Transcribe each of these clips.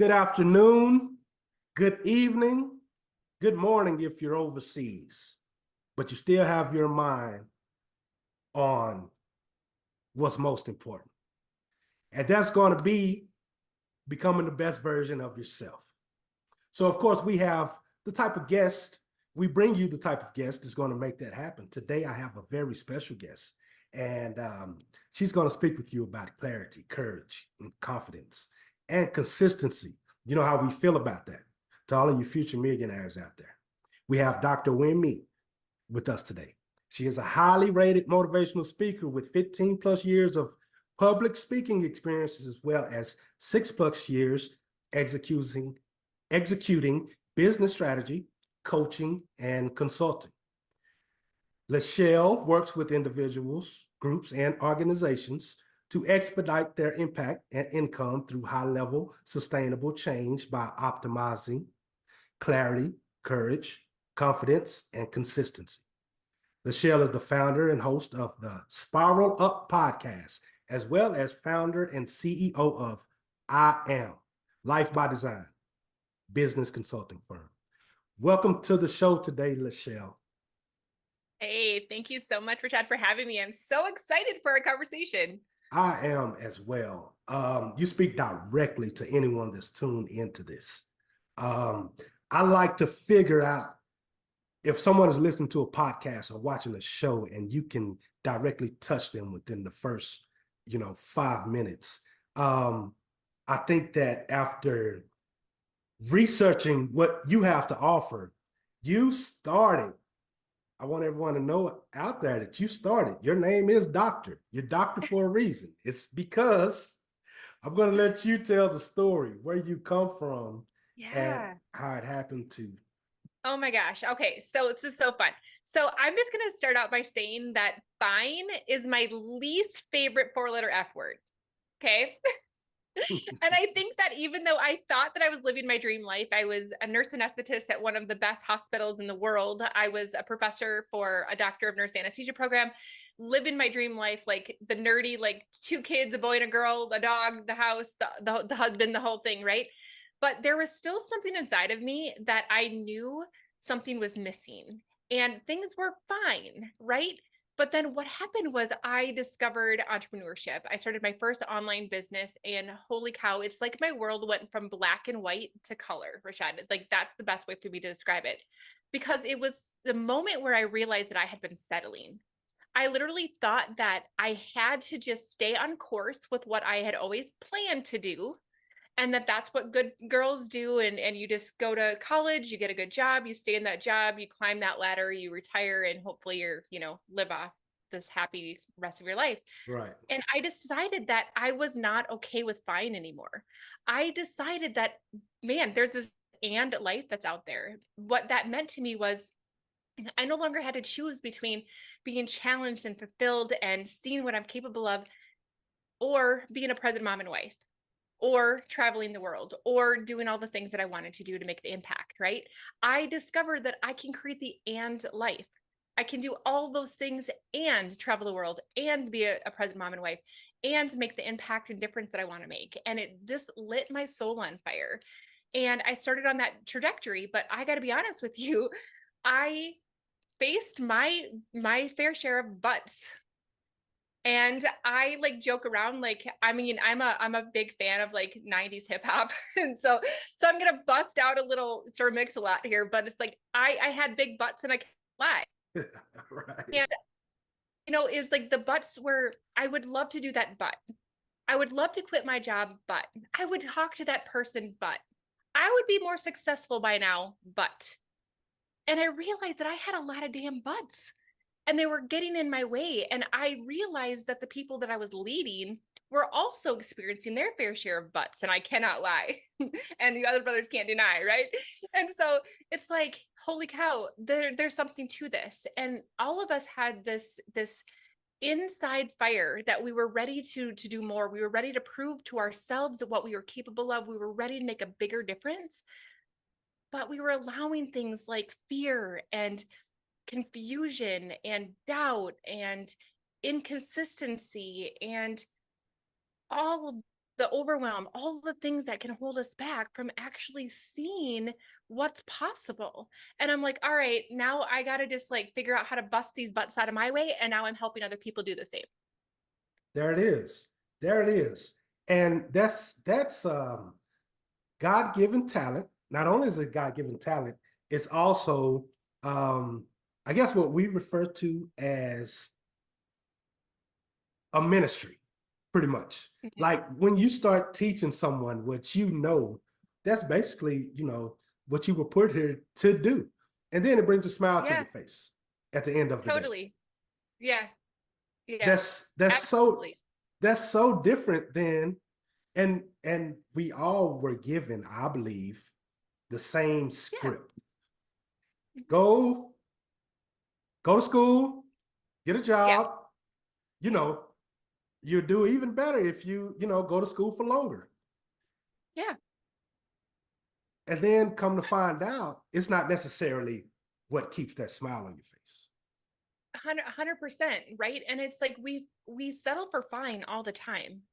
Good afternoon, good evening, good morning if you're overseas, but you still have your mind on what's most important. And that's going to be becoming the best version of yourself. So, of course, we have the type of guest, we bring you the type of guest that's going to make that happen. Today, I have a very special guest, and she's going to speak with you about clarity, courage, and confidence, and consistency. You know how we feel about that. To all of you future millionaires out there, we have Dr. Wieme with us today. She is a highly rated motivational speaker with 15 plus years of public speaking experiences, as well as 6+ years executing business strategy, coaching, and consulting. Lachelle works with individuals, groups, and organizations to expedite their impact and income through high-level sustainable change by optimizing clarity, courage, confidence, and consistency. Lachelle is the founder and host of the Spiral Up podcast, as well as founder and CEO of I Am, Life by Design, business consulting firm. Welcome to the show today, Lachelle. Hey, thank you so much, Rashad, for having me. I'm so excited for our conversation. I am as well. You speak directly to anyone that's tuned into this. I like to figure out if someone is listening to a podcast or watching a show and you can directly touch them within the first, 5 minutes. I think that after researching what you have to offer, you started. I want everyone to know out there that you started. Your name is Doctor. You're Doctor for a reason. It's because I'm going to let you tell the story, where you come from, and Yeah. how it happened to. Oh my gosh. Okay. So this is so fun. So I'm just going to start out by saying that fine is my least favorite 4-letter F word. Okay. And I think that even though I thought that I was living my dream life, I was a nurse anesthetist at one of the best hospitals in the world. I was a professor for a doctor of nurse anesthesia program, living my dream life, like the nerdy, like 2 kids, a boy and a girl, a dog, the house, the husband, the whole thing, right? But there was still something inside of me that I knew something was missing and things were fine, right? But then what happened was I discovered entrepreneurship. I started my first online business, and holy cow, it's like my world went from black and white to color, Rashad. Like that's the best way for me to describe it. Because it was the moment where I realized that I had been settling. I literally thought that I had to just stay on course with what I had always planned to do, and that's what good girls do. And you just go to college, you get a good job, you stay in that job, you climb that ladder, you retire, and hopefully you're, live off this happy rest of your life. Right. And I decided that I was not okay with fine anymore. I decided that, man, there's this and life that's out there. What that meant to me was I no longer had to choose between being challenged and fulfilled and seeing what I'm capable of, or being a present mom and wife, or traveling the world, or doing all the things that I wanted to do to make the impact, right? I discovered that I can create the and life. I can do all those things and travel the world and be a present mom and wife and make the impact and difference that I want to make. And it just lit my soul on fire. And I started on that trajectory, but I got to be honest with you, I faced my fair share of butts. And I like joke around, like, I mean, I'm a big fan of like 90s hip hop. And so I'm gonna bust out a little sort of mix a lot here, but it's like I had big butts and I can't lie. Right. And it was like the butts were, I would love to do that, but I would love to quit my job, but I would talk to that person, but I would be more successful by now, but. And I realized that I had a lot of damn butts and they were getting in my way. And I realized that the people that I was leading were also experiencing their fair share of butts, and I cannot lie. And the other brothers can't deny, right? And so it's like, holy cow, there's something to this. And all of us had this inside fire that we were ready to do more. We were ready to prove to ourselves what we were capable of. We were ready to make a bigger difference. But we were allowing things like fear and confusion and doubt and inconsistency and all of the overwhelm, all the things that can hold us back from actually seeing what's possible. And I'm like, all right, now I got to just like figure out how to bust these butts out of my way. And now I'm helping other people do the same. There it is. There it is. And that's God-given talent. Not only is it God-given talent, it's also I guess what we refer to as a ministry, pretty much. Mhm. Like when you start teaching someone what you know, that's basically, what you were put here to do. And then it brings a smile to Yeah, your face at the end of the day. totally. Yeah. Yeah. That's Absolutely. that's so different than and we all were given, I believe, the same Yeah. script. Mhm. Go go to school, get a Yeah. job, you know, you do even better if you go to school for longer. Yeah. And then come to find out, it's not necessarily what keeps that smile on your face. 100%, right? And it's like we settle for fine all the time.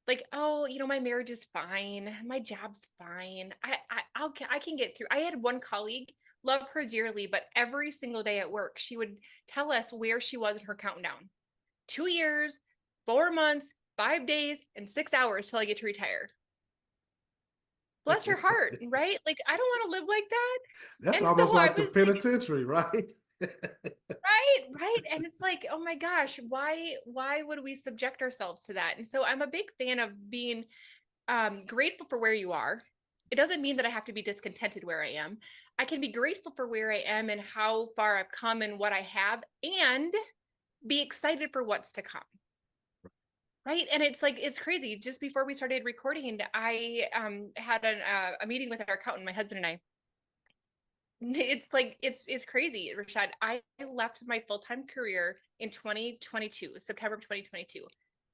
Like, oh, my marriage is fine, my job's fine. I can get through. I had one colleague, love her dearly, but every single day at work, she would tell us where she was in her countdown. 2 years, 4 months, 5 days, and 6 hours till I get to retire. Bless her heart, right? Like, I don't want to live like that. That's And so almost I like the was like, penitentiary, right? right. And it's like, oh my gosh, why would we subject ourselves to that? And so I'm a big fan of being grateful for where you are. It doesn't mean that I have to be discontented where I am. I can be grateful for where I am and how far I've come and what I have, and be excited for what's to come. Right. And it's like, it's crazy. Just before we started recording, I had a meeting with our accountant, my husband and I. It's like it's crazy, Rashad. I left my full-time career in 2022, September of 2022.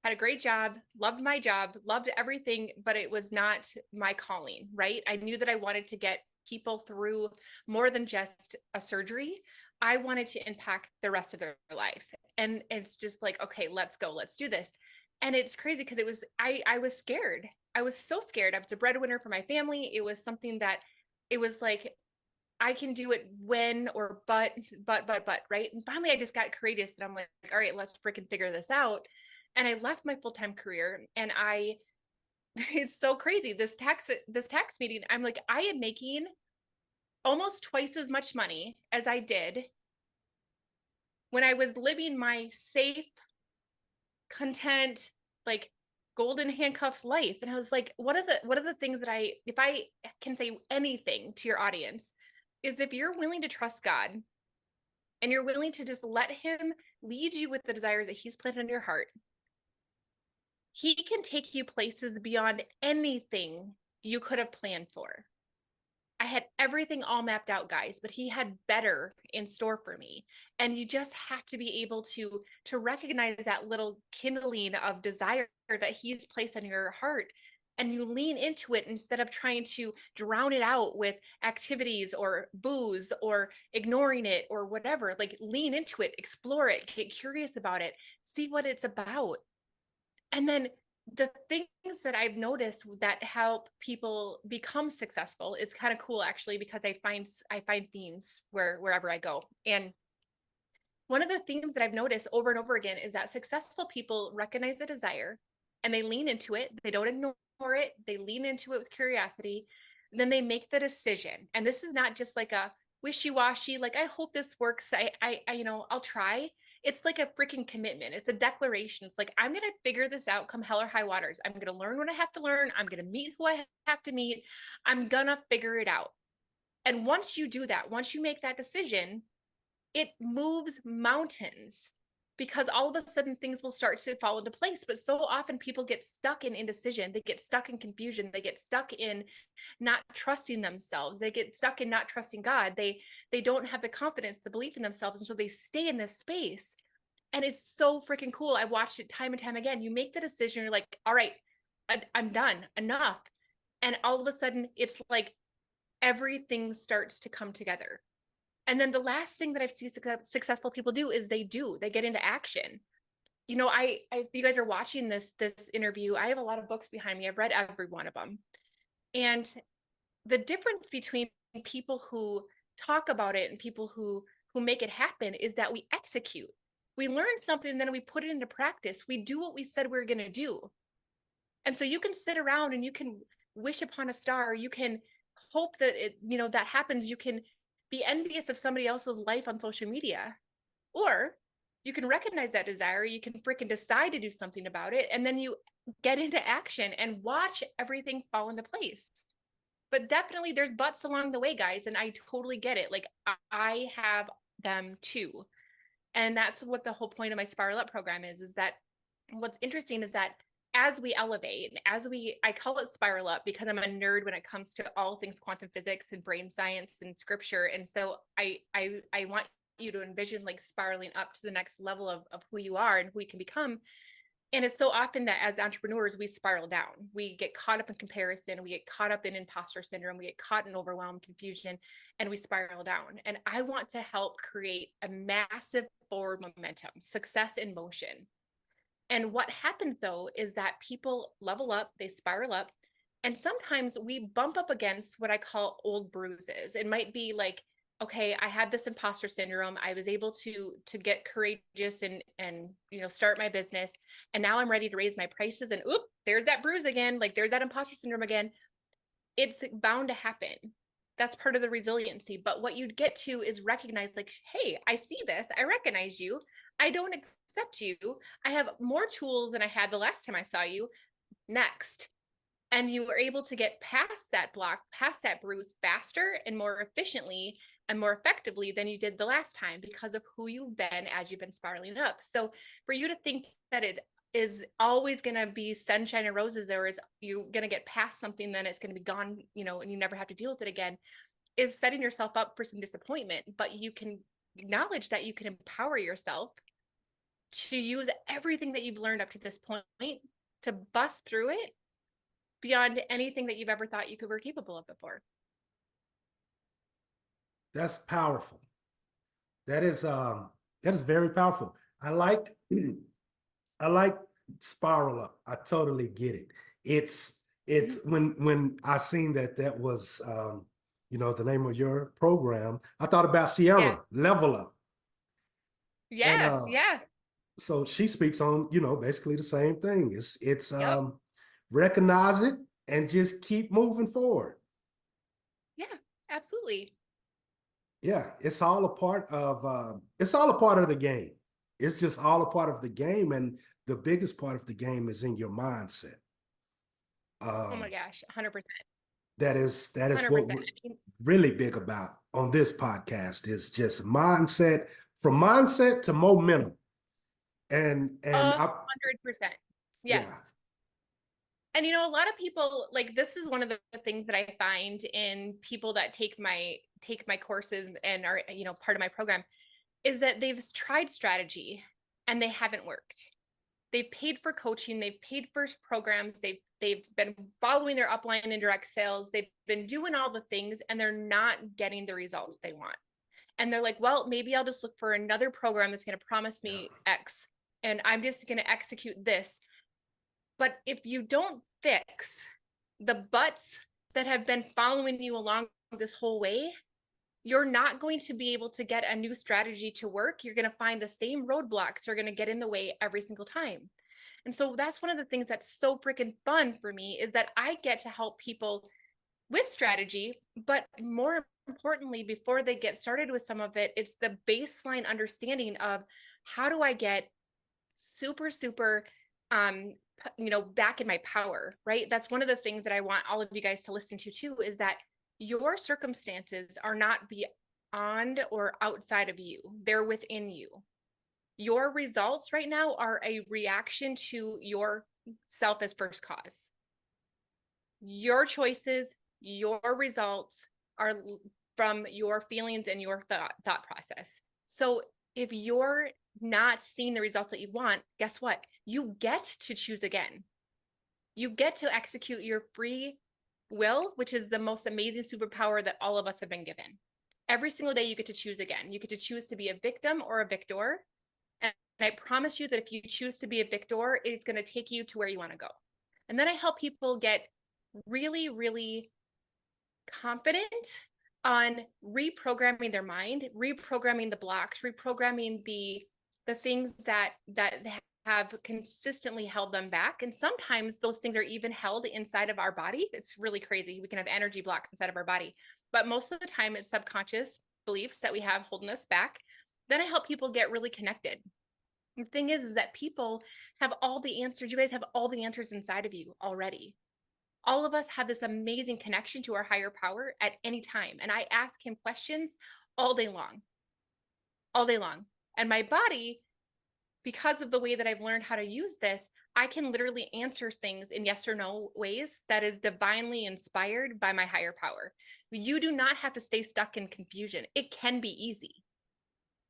Had a great job, loved my job, loved everything, but it was not my calling, right? I knew that I wanted to get people through more than just a surgery. I wanted to impact the rest of their life. And it's just like, okay, let's go, let's do this. And it's crazy because I was scared. I was so scared. I was a breadwinner for my family. It was something that it was like I can do it when or but, right? And finally I just got courageous and I'm like, all right, let's freaking figure this out. And I left my full-time career and it's so crazy. This tax meeting, I'm like, I am making almost twice as much money as I did when I was living my safe, content, like golden handcuffs life. And I was like, what are the things that if I can say anything to your audience, is if you're willing to trust God and you're willing to just let him lead you with the desires that he's planted in your heart, he can take you places beyond anything you could have planned for. I had everything all mapped out, guys, but he had better in store for me. And you just have to be able to recognize that little kindling of desire that he's placed in your heart, and you lean into it instead of trying to drown it out with activities or booze or ignoring it or whatever. Like, lean into it, explore it, get curious about it, see what it's about. And then the things that I've noticed that help people become successful, it's kind of cool actually, because I find themes wherever I go. And one of the themes that I've noticed over and over again is that successful people recognize the desire and they lean into it. They don't ignore it. They lean into it with curiosity. Then they make the decision. And this is not just like a wishy-washy, like, I hope this works. I'll try. It's like a freaking commitment. It's a declaration. It's like, I'm going to figure this out come hell or high waters. I'm going to learn what I have to learn. I'm going to meet who I have to meet. I'm going to figure it out. And once you do that, once you make that decision, it moves mountains, because all of a sudden things will start to fall into place. But so often people get stuck in indecision, they get stuck in confusion, they get stuck in not trusting themselves, they get stuck in not trusting God, they don't have the confidence, the belief in themselves, and so they stay in this space. And it's so freaking cool. I watched it time and time again. You make the decision, you're like, all right, I'm done, enough. And all of a sudden it's like everything starts to come together. And then the last thing that I've seen successful people do is they get into action. if you guys are watching this interview, I have a lot of books behind me. I've read every one of them. And the difference between people who talk about it and people who make it happen is that we execute. We learn something and then we put it into practice. We do what we said we were going to do. And so you can sit around and you can wish upon a star. You can hope that that happens. You can be envious of somebody else's life on social media, or you can recognize that desire. You can freaking decide to do something about it. And then you get into action and watch everything fall into place. But definitely there's buts along the way, guys. And I totally get it. Like I have them too. And that's what the whole point of my Spiral Up program is that what's interesting is that as we elevate, I call it Spiral Up because I'm a nerd when it comes to all things quantum physics and brain science and scripture. And so I want you to envision like spiraling up to the next level of who you are and who you can become. And it's so often that as entrepreneurs, we spiral down. We get caught up in comparison. We get caught up in imposter syndrome. We get caught in overwhelm, confusion, and we spiral down. And I want to help create a massive forward momentum, success in motion. And what happens though is that people level up, they spiral up, and sometimes we bump up against what I call old bruises. It might be like, okay, I had this imposter syndrome. I was able to get courageous and start my business, and now I'm ready to raise my prices. And oop, there's that bruise again. Like there's that imposter syndrome again. It's bound to happen. That's part of the resiliency. But what you'd get to is recognize, like, hey, I see this. I recognize you. I don't accept you. I have more tools than I had the last time I saw you. Next. And you were able to get past that block, past that bruise faster and more efficiently and more effectively than you did the last time because of who you've been as you've been spiraling up. So for you to think that it is always going to be sunshine and roses, or is you're going to get past something, then it's going to be gone, and you never have to deal with it again, is setting yourself up for some disappointment. But you can acknowledge that you can empower yourself to use everything that you've learned up to this point to bust through it beyond anything that you've ever thought you were capable of before. That's powerful. That is very powerful. I like Spiral Up. I totally get it. It's when I seen that was the name of your program, I thought about Sierra Level Up. Yeah, And yeah. so she speaks on, basically the same thing. It's Yep. recognize it and just keep moving forward. Yeah, absolutely. Yeah, it's all a part of the game. It's just all a part of the game, and the biggest part of the game is in your mindset. Oh my gosh, 100%. That is 100%. what we're really big about on this podcast, is just mindset, from mindset to momentum. And 100%. Yeah. Yes. And a lot of people, like, this is one of the things that I find in people that take my courses and are, part of my program, is that they've tried strategy and they haven't worked. They've paid for coaching, they've paid for programs, they've been following their upline and direct sales, they've been doing all the things, and they're not getting the results they want. And they're like, well, maybe I'll just look for another program that's going to promise me X, and I'm just going to execute this. But if you don't fix the buts that have been following you along this whole way, you're not going to be able to get a new strategy to work. You're going to find the same roadblocks are going to get in the way every single time. And so that's one of the things that's so freaking fun for me, is that I get to help people with strategy, but more importantly, before they get started with some of it, it's the baseline understanding of how do I get super, super, back in my power, right? That's one of the things that I want all of you guys to listen to too, is that your circumstances are not beyond or outside of you. They're within you. Your results right now are a reaction to your self as first cause. Your choices, your results are from your feelings and your thought process. So if you're not seeing the results that you want, guess what? You get to choose again. You get to execute your free will, which is the most amazing superpower that all of us have been given. Every single day, you get to choose again. You get to choose to be a victim or a victor. And I promise you that if you choose to be a victor, it's going to take you to where you want to go. And then I help people get really, really confident on reprogramming their mind, reprogramming the blocks, reprogramming the things that have consistently held them back. And sometimes those things are even held inside of our body. It's really crazy. We can have energy blocks inside of our body, but most of the time it's subconscious beliefs that we have holding us back. Then I help people get really connected. The thing is that people have all the answers. You guys have all the answers inside of you already. All of us have this amazing connection to our higher power at any time. And I ask him questions all day long, all day long. And my body, because of the way that I've learned how to use this, I can literally answer things in yes or no ways that is divinely inspired by my higher power. You do not have to stay stuck in confusion. It can be easy.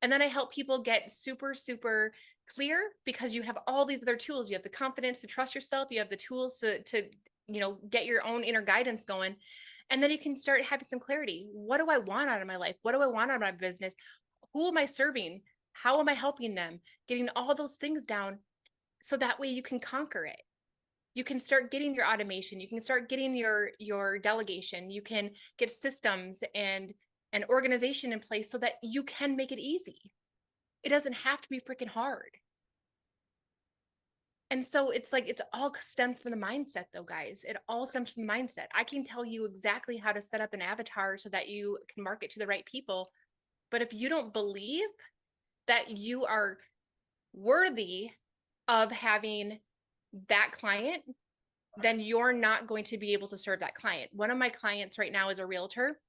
And then I help people get super, super clear because you have all these other tools. You have the confidence to trust yourself. You have the tools to get your own inner guidance going. And then you can start having some clarity. What do I want out of my life? What do I want out of my business? Who am I serving? How am I helping them? Getting all those things down so that way you can conquer it. You can start getting your automation. You can start getting your delegation. You can get systems and an organization in place so that you can make it easy. It doesn't have to be freaking hard. And so it's like, it's all stemmed from the mindset though, guys. It all stems from the mindset. I can tell you exactly how to set up an avatar so that you can market to the right people. But if you don't believe that you are worthy of having that client, then you're not going to be able to serve that client. One of my clients right now is a realtor.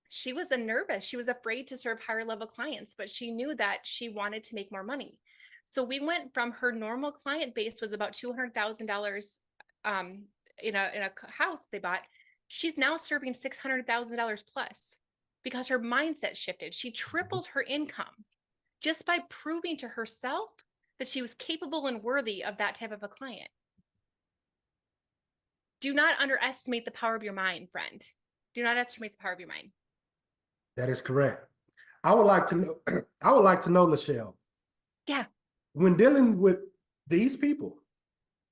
She was nervous. She was afraid to serve higher level clients, but she knew that she wanted to make more money. So we went from her normal client base was about $200,000 in a house they bought. She's now serving $600,000 plus because her mindset shifted. She tripled her income just by proving to herself that she was capable and worthy of that type of a client. Do not underestimate the power of your mind, friend. Do not underestimate the power of your mind. That is correct. I would like to know, I would like to know, Lachelle. Yeah. When dealing with these people,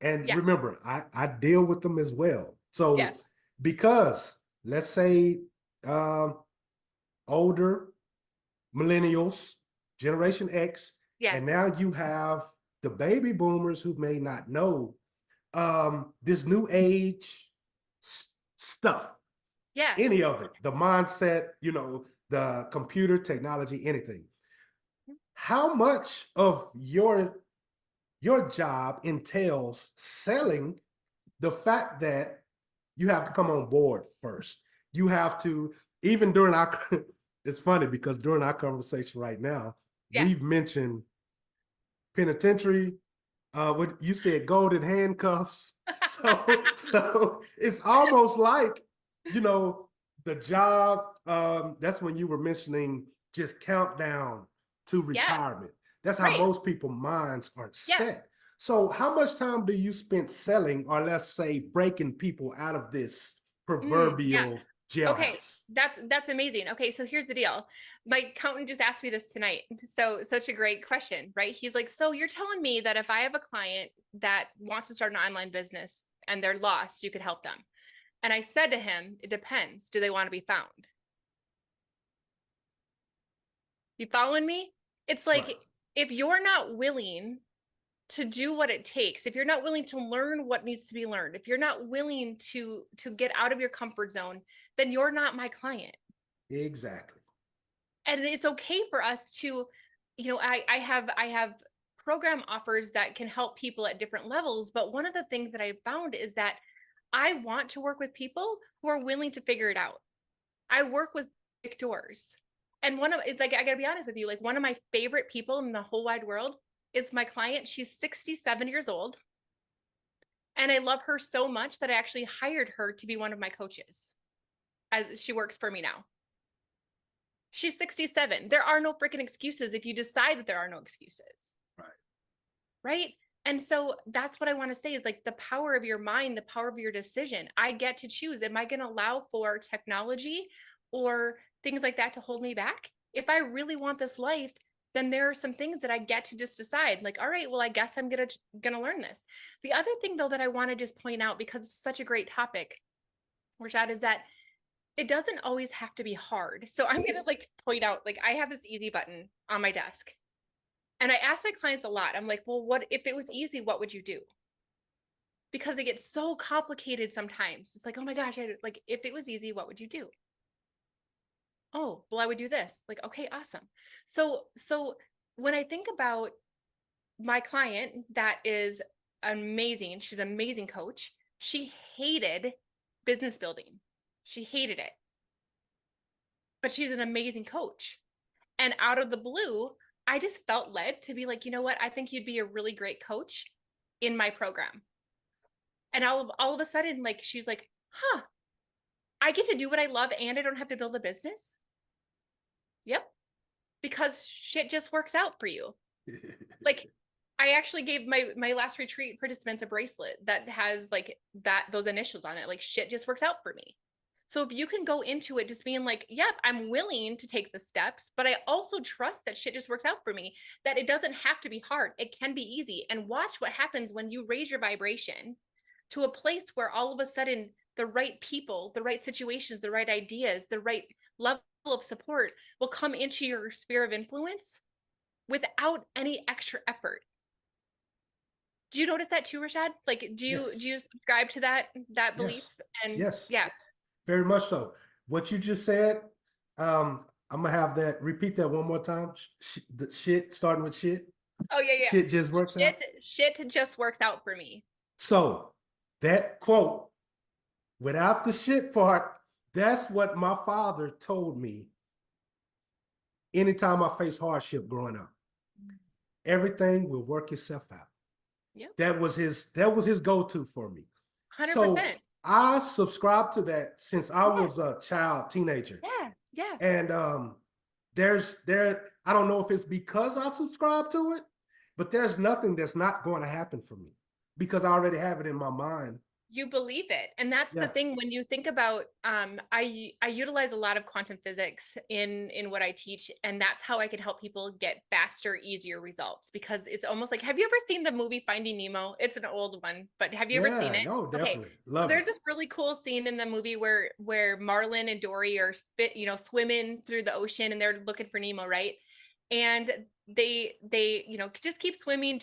and Yeah. remember, I deal with them as well. So Yeah. because let's say older millennials, Generation X, Yeah. and now you have the baby boomers who may not know this new age stuff. Yeah. Any of it, the mindset, the computer technology, anything. How much of your job entails selling the fact that you have to come on board first? You have to, even during our, it's funny because during our conversation right now, Yeah. we've mentioned penitentiary, what you said, golden handcuffs. So it's almost like, the job, that's when you were mentioning just countdown to retirement. That's how Right. most people's minds are Yeah. set. So how much time do you spend selling, or let's say breaking people out of this proverbial Okay, jailhouse? that's amazing. Okay, so here's the deal. My accountant just asked me this tonight. So such a great question, right? He's like, so you're telling me that if I have a client that wants to start an online business and they're lost, you could help them. And I said to him, it depends. Do they want to be found? You following me? It's like, Right. if you're not willing to do what it takes, if you're not willing to learn what needs to be learned, if you're not willing to get out of your comfort zone, then you're not my client. Exactly. And it's okay for us to, I have program offers that can help people at different levels, but one of the things that I found is that I want to work with people who are willing to figure it out. I work with victors. And it's like, I gotta be honest with you, like one of my favorite people in the whole wide world is my client. She's 67 years old. And I love her so much that I actually hired her to be one of my coaches as she works for me now. She's 67. There are no freaking excuses if you decide that there are no excuses. Right. Right. And so that's what I want to say is like the power of your mind, the power of your decision. I get to choose. Am I going to allow for technology or things like that to hold me back? If I really want this life, then there are some things that I get to just decide, like, all right, well, I guess I'm gonna learn this. The other thing though that I want to just point out, because it's such a great topic, Rashad, is that it doesn't always have to be hard. So I'm gonna like point out, like, I have this easy button on my desk. And I ask my clients a lot. I'm like, well, what if it was easy, what would you do? Because it gets so complicated sometimes. It's like, oh my gosh, like if it was easy, what would you do? Oh, well, I would do this. Like, okay, awesome. So when I think about my client that is amazing, she's an amazing coach. She hated business building. She hated it. But she's an amazing coach. And out of the blue, I just felt led to be like, you know what? I think you'd be a really great coach in my program. And all of a sudden, like, she's like, huh, I get to do what I love and I don't have to build a business. Yep. Because shit just works out for you. Like, I actually gave my last retreat participants a bracelet that has like those initials on it. Like, shit just works out for me. So if you can go into it just being like, yep, I'm willing to take the steps, but I also trust that shit just works out for me, that it doesn't have to be hard. It can be easy. And watch what happens when you raise your vibration to a place where all of a sudden the right people, the right situations, the right ideas, the right level of support will come into your sphere of influence without any extra effort. Do you notice that too, Rashad? Like, do Yes. you subscribe to that belief? Yes. And Yes. yeah. Very much so. What you just said, I'm gonna have that. Repeat that one more time. The shit starting with shit. Oh yeah, yeah. Shit just works out. Shit just works out for me. So that quote, without the shit part, that's what my father told me anytime I faced hardship growing up. Everything will work itself out. Yep. That was his go-to for me. 100%. So I subscribed to that since I was a child, teenager. Yeah. Yeah. And I don't know if it's because I subscribe to it, but there's nothing that's not going to happen for me because I already have it in my mind. You believe it. And that's the thing when you think about I utilize a lot of quantum physics in what I teach, and that's how I can help people get faster, easier results, because it's almost like, have you ever seen the movie Finding Nemo? It's an old one, but have you ever seen it? No, definitely. Okay. So Love there's it. this really cool scene in the movie where Marlin and Dory are swimming through the ocean and they're looking for Nemo, right? And they just keep swimming,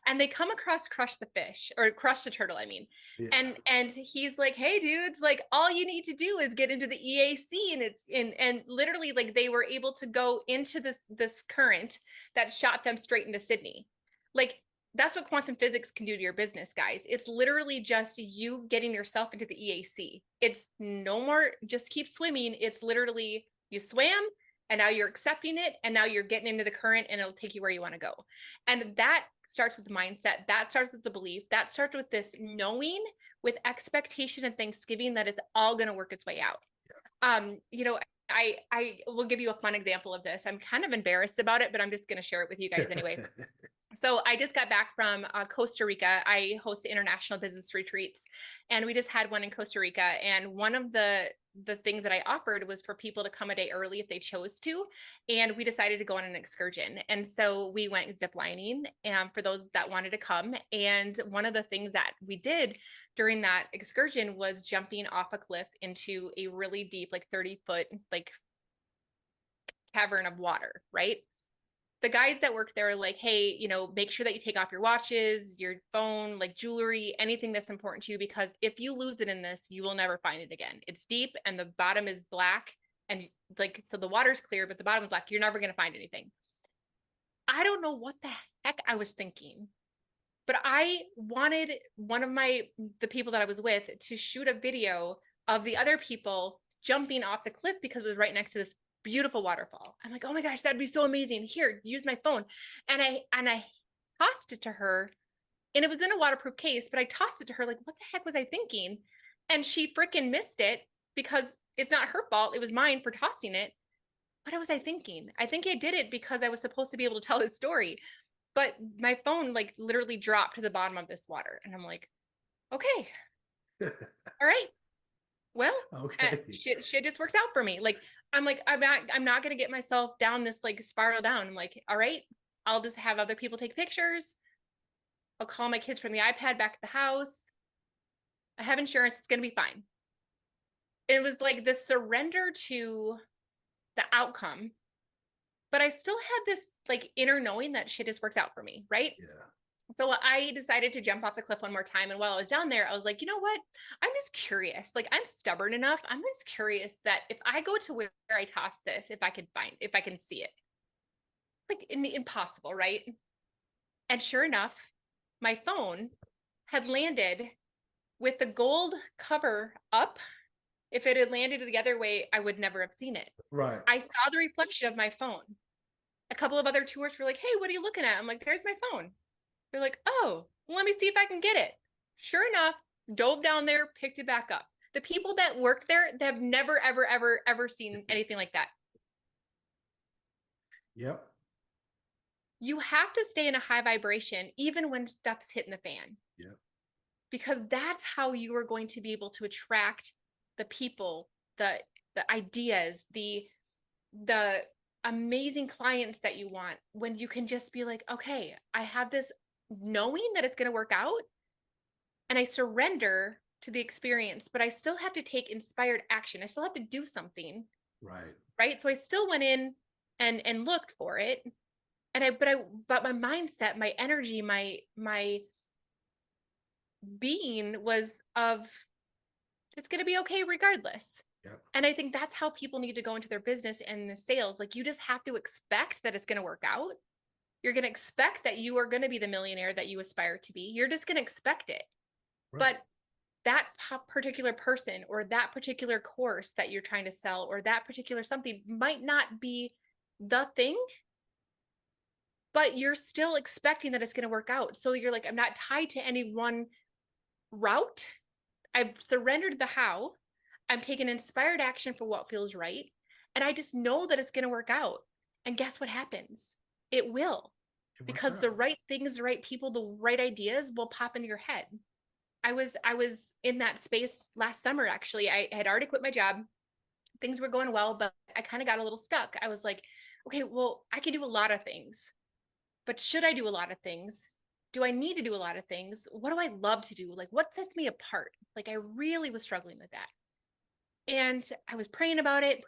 and they come across Crush the fish, or Crush the turtle, I mean. Yeah. And he's like, hey dudes, like, all you need to do is get into the EAC. And it's and literally, like, they were able to go into this current that shot them straight into Sydney. Like, that's what quantum physics can do to your business, guys. It's literally just you getting yourself into the EAC. It's no more just keep swimming. It's literally you swam, and now you're accepting it, and now you're getting into the current, and it'll take you where you want to go. And that starts with the mindset. That starts with the belief. That starts with this knowing, with expectation and thanksgiving, that it's all going to work its way out. I will give you a fun example of this. I'm kind of embarrassed about it, but I'm just going to share it with you guys anyway. So I just got back from Costa Rica. I host international business retreats, and we just had one in Costa Rica. And one of the things that I offered was for people to come a day early if they chose to. And we decided to go on an excursion. And so we went ziplining, and for those that wanted to come. And one of the things that we did during that excursion was jumping off a cliff into a really deep, like 30-foot, like, cavern of water, right? The guys that work there are like, hey, make sure that you take off your watches, your phone, like jewelry, anything that's important to you, because if you lose it in this, you will never find it again. It's deep and the bottom is black, and like, so the water's clear, but the bottom is black. You're never going to find anything. I don't know what the heck I was thinking, but I wanted the people that I was with to shoot a video of the other people jumping off the cliff because it was right next to this beautiful waterfall. I'm like, oh my gosh, that'd be so amazing. Here, use my phone. And I tossed it to her, and it was in a waterproof case, but I tossed it to her like, what the heck was I thinking? And she freaking missed it, because it's not her fault. It was mine for tossing it. What was I thinking? I think I did it because I was supposed to be able to tell this story, but my phone like literally dropped to the bottom of this water. And I'm like, okay, all right. Well, Okay. shit just works out for me. Like, I'm not going to get myself down this like spiral down. I'm like, all right, I'll just have other people take pictures. I'll call my kids from the iPad back at the house. I have insurance. It's going to be fine. It was like the surrender to the outcome, but I still had this like inner knowing that shit just works out for me. Right. Yeah. So I decided to jump off the cliff one more time. And while I was down there, I was like, you know what? I'm just curious. Like, I'm stubborn enough. I'm just curious that if I go to where I toss this, if I can see it, like impossible, right? And sure enough, my phone had landed with the gold cover up. If it had landed the other way, I would never have seen it. Right. I saw the reflection of my phone. A couple of other tourists were like, hey, what are you looking at? I'm like, there's my phone. They're like, oh, well, let me see if I can get it. Sure enough, dove down there, picked it back up. The people that work there, they have never, ever, ever, ever seen anything like that. Yep. You have to stay in a high vibration, even when stuff's hitting the fan. Yep. Because that's how you are going to be able to attract the people, the ideas, the amazing clients that you want, when you can just be like, okay, I have this knowing that it's going to work out, and I surrender to the experience, but I still have to take inspired action. I still have to do something. Right. Right. So I still went in and looked for it. And but my mindset, my energy, my being was of, it's going to be okay regardless. Yep. And I think that's how people need to go into their business and the sales. Like, you just have to expect that it's going to work out. You're going to expect that you are going to be the millionaire that you aspire to be. You're just going to expect it. Right. But that particular person or that particular course that you're trying to sell or that particular something might not be the thing, but you're still expecting that it's going to work out. So you're like, I'm not tied to any one route. I've surrendered the how. I'm taking inspired action for what feels right. And I just know that it's going to work out. And guess what happens? It will. Because the right things, the right people, the right ideas will pop into your head. I was in that space last summer, actually. I had already quit my job. Things were going well, but I kind of got a little stuck. I was like, okay, well, I can do a lot of things, but should I do a lot of things? Do I need to do a lot of things? What do I love to do? Like, what sets me apart? Like, I really was struggling with that. And I was praying about it.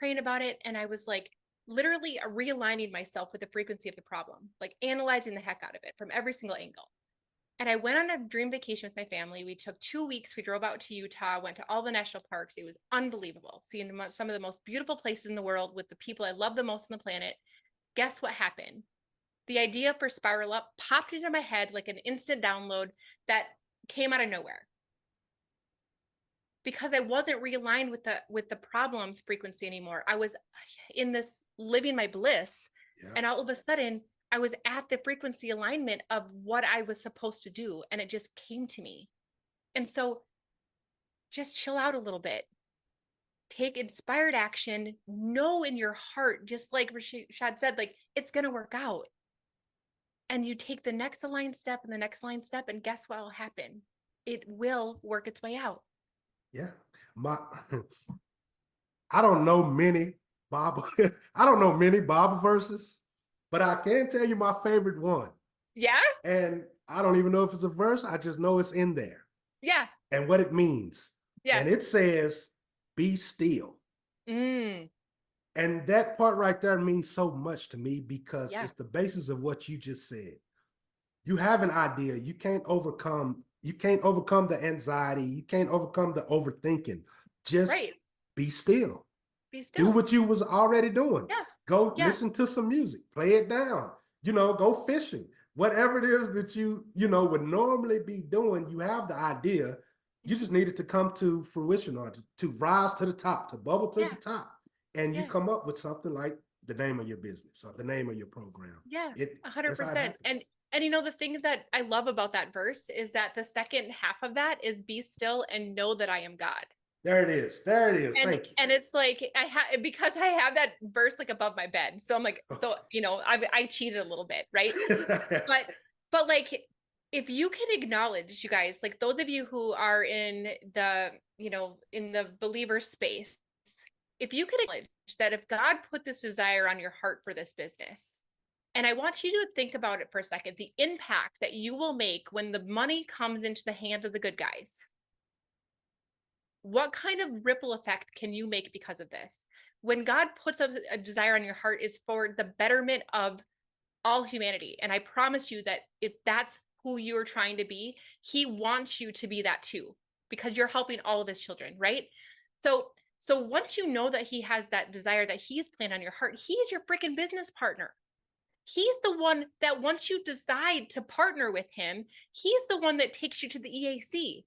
And I was like, literally realigning myself with the frequency of the problem, like analyzing the heck out of it from every single angle. And I went on a dream vacation with my family. We took 2 weeks. We drove out to Utah, went to all the national parks. It was unbelievable, seeing some of the most beautiful places in the world with the people I love the most on the planet. Guess what happened? The idea for Spiral Up popped into my head like an instant download that came out of nowhere. Because I wasn't realigned with the problems frequency anymore. I was in this living my bliss, and all of a sudden I was at the frequency alignment of what I was supposed to do, and it just came to me. And so just chill out a little bit. Take inspired action. Know in your heart, just like Rashad said, like, it's going to work out. And you take the next aligned step and the next aligned step, and guess what will happen? It will work its way out. Yeah. I don't know many Bible, I don't know many Bible verses, but I can tell you my favorite one. Yeah. And I don't even know if it's a verse. I just know it's in there. Yeah. And what it means. Yeah. And it says, be still. Mm. And that part right there means so much to me because Yeah. it's the basis of what you just said. You have an idea. You can't overcome the anxiety. You can't overcome the overthinking. Just be still. Be still. Do what you was already doing. Yeah. Go listen to some music. Play it down. Go fishing. Whatever it is that you would normally be doing, you have the idea. You just need it to come to fruition or to rise to the top, to bubble to the top. And you come up with something like the name of your business or the name of your program. Yeah, 100%. And the thing that I love about that verse is that the second half of that is be still and know that I am God. There it is. There it is. Thank you. And it's like because I have that verse like above my bed. So I'm like, I cheated a little bit, right? but like if you can acknowledge, you guys, like those of you who are in the, in the believer space, if you could acknowledge that if God put this desire on your heart for this business, and I want you to think about it for a second, the impact that you will make when the money comes into the hands of the good guys. What kind of ripple effect can you make because of this? When God puts a desire on your heart is for the betterment of all humanity. And I promise you that if that's who you're trying to be, he wants you to be that too, because you're helping all of his children, right? So once you know that he has that desire, that he's planted on your heart, he's your freaking business partner. He's the one that once you decide to partner with him, he's the one that takes you to the EAC.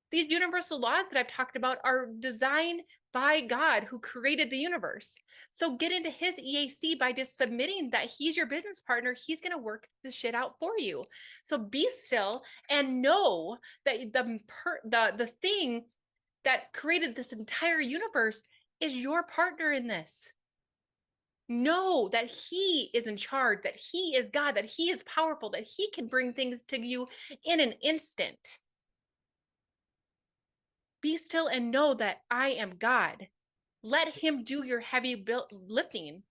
These universal laws that I've talked about are designed by God who created the universe. So get into his EAC by just submitting that he's your business partner. He's going to work this shit out for you. So be still and know that the thing that created this entire universe is your partner in this. Know that he is in charge, that he is God, that he is powerful, that he can bring things to you in an instant. Be still and know that I am God. Let him do your heavy lifting.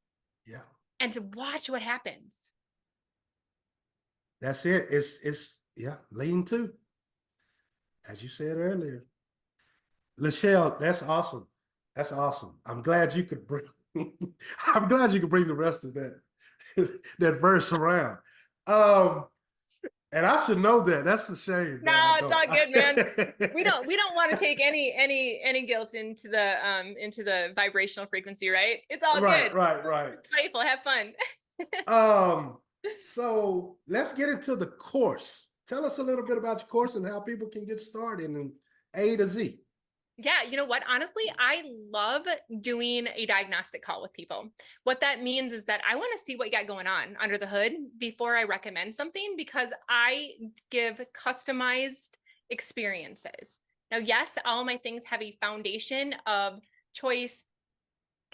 Yeah. And to watch what happens. That's it. It's yeah, lean to, as you said earlier. Lachelle, that's awesome. That's awesome. I'm glad you could bring I'm glad you could bring the rest of that that verse around. Um, and I should know that. That's a shame No, that I it's all good, man. We don't. don't want to take any guilt into the vibrational frequency, right? It's all Right, good. right, right. Playful, have fun. Um, so let's get into the course. Tell us a little bit about your course and how people can get started in A to Z. Yeah, you know what? Honestly, I love doing a diagnostic call with people. What that means is that I want to see what you got going on under the hood before I recommend something, because I give customized experiences. Now, yes, all my things have a foundation of choice,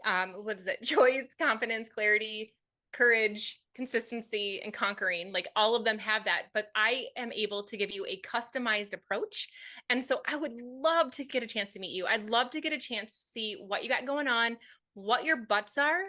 what is it? Choice, confidence, clarity, courage, consistency, and conquering. Like all of them have that, but I am able to give you a customized approach. And so I would love to get a chance to meet you. I'd love to get a chance to see what you got going on, what your butts are,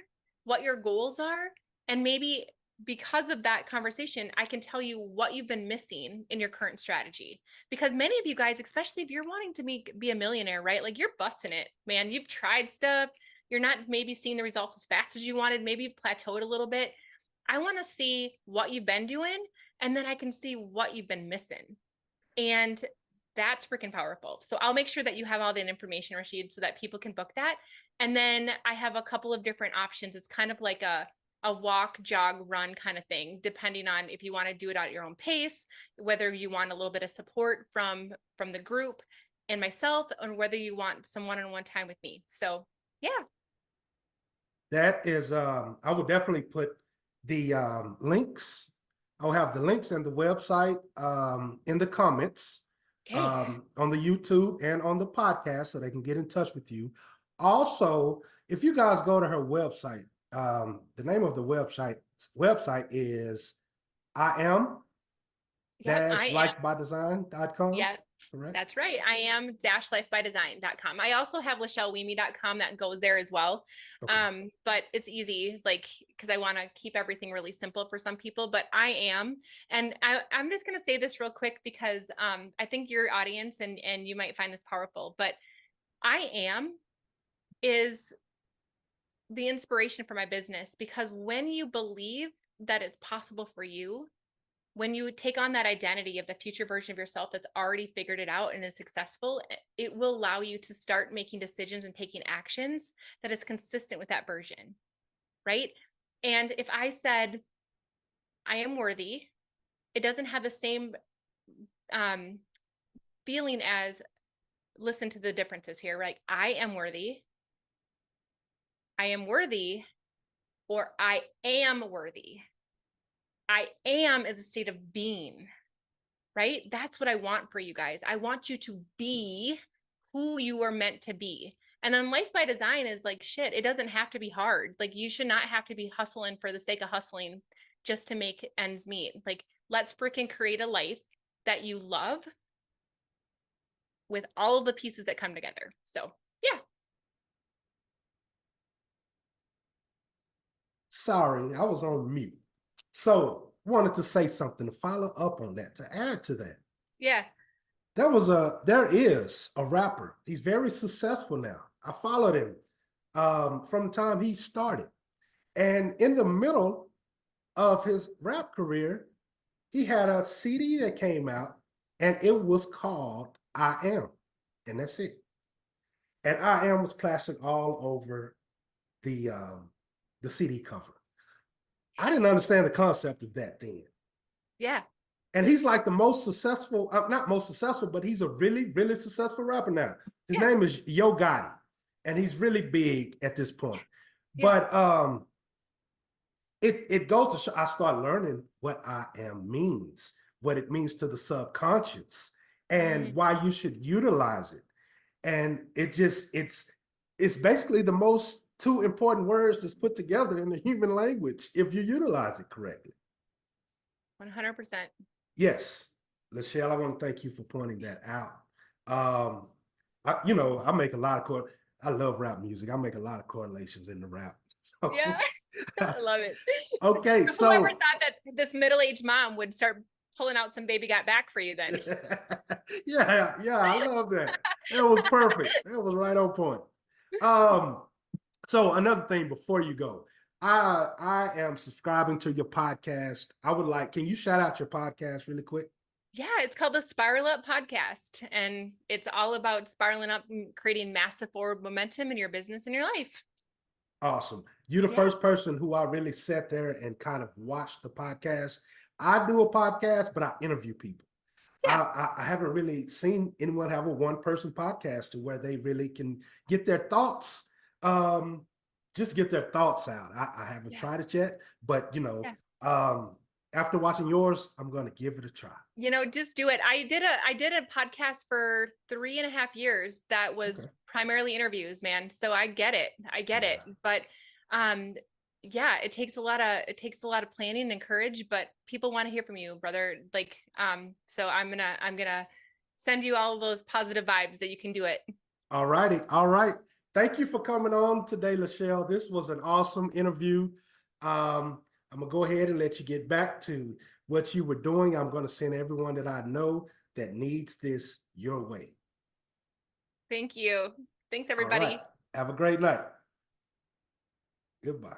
what your goals are, and maybe because of that conversation, I can tell you what you've been missing in your current strategy. Because many of you guys, especially if you're wanting to be a millionaire, right? Like you're busting it, man. You've tried stuff. You're not maybe seeing the results as fast as you wanted. Maybe you've plateaued a little bit. I want to see what you've been doing, and then I can see what you've been missing. And that's freaking powerful. So I'll make sure that you have all the information, Rashid, so that people can book that. And then I have a couple of different options. It's kind of like a walk, jog, run kind of thing, depending on if you want to do it at your own pace, whether you want a little bit of support from the group and myself, and whether you want some one-on-one time with me. So yeah. That is, I will definitely put the links. I'll have the links and the website in the comments Okay. on the YouTube and on the podcast so they can get in touch with you. Also, if you guys go to her website, the name of the website is I am Yep, I am. lifebydesign.com. Yeah, Correct? that's right. I am -lifebydesign.com. I also have LachelleWieme.com that goes there as well. Okay. But it's easy, like, because I want to keep everything really simple for some people, but I am. And I'm just going to say this real quick because I think your audience and you might find this powerful, but I am is the inspiration for my business, because when you believe that it's possible for you, when you take on that identity of the future version of yourself that's already figured it out and is successful, it will allow you to start making decisions and taking actions that is consistent with that version, right? And if I said, I am worthy, it doesn't have the same feeling as, listen to the differences here, right? I am worthy, or I am worthy. I am is a state of being, right? That's what I want for you guys. I want you to be who you are meant to be. And then life by design is like, shit, it doesn't have to be hard. Like you should not have to be hustling for the sake of hustling just to make ends meet. Like let's freaking create a life that you love with all of the pieces that come together. So yeah. Sorry, I was on mute. So wanted to say something to follow up on that, to add to that. Yeah. There is a rapper. He's very successful now. I followed him from the time he started. And in the middle of his rap career, he had a CD that came out and it was called I Am. And that's it. And I Am was plastered all over the CD cover. I didn't understand the concept of that then. Yeah. And he's like the most successful, not most successful, but he's a really, really successful rapper now. His name is Yo Gotti, and he's really big at this point. Yeah. But it goes to show, I started learning what I am means, what it means to the subconscious, and why you should utilize it. And it's basically the most two important words that's put together in the human language if you utilize it correctly. 100%. Yes, Lachelle, I want to thank you for pointing that out. I make a lot of I love rap music. I make a lot of correlations in the rap. So, Yeah. I love it. Okay, so whoever thought that this middle-aged mom would start pulling out some Baby Got Back for you then? yeah, I love that. That was perfect. That was right on point. So another thing before you go, I am subscribing to your podcast. Can you shout out your podcast really quick? Yeah, it's called the Spiral Up Podcast, and it's all about spiraling up and creating massive forward momentum in your business and your life. Awesome. You're the first person who I really sat there and kind of watched the podcast. I do a podcast, but I interview people. Yeah. I haven't really seen anyone have a one-person podcast to where they really can get their thoughts, just get their thoughts out. I haven't tried it yet, but after watching yours, I'm going to give it a try. Just do it. I did a podcast for 3.5 years that was primarily interviews, man. So I get it. But it takes a lot of planning and courage, but people want to hear from you, brother. So I'm gonna send you all of those positive vibes that you can do it. All righty. All right. Thank you for coming on today, Lachelle. This was an awesome interview. I'm gonna go ahead and let you get back to what you were doing. I'm gonna send everyone that I know that needs this your way. Thank you. Thanks, everybody. All right. Have a great night. Goodbye.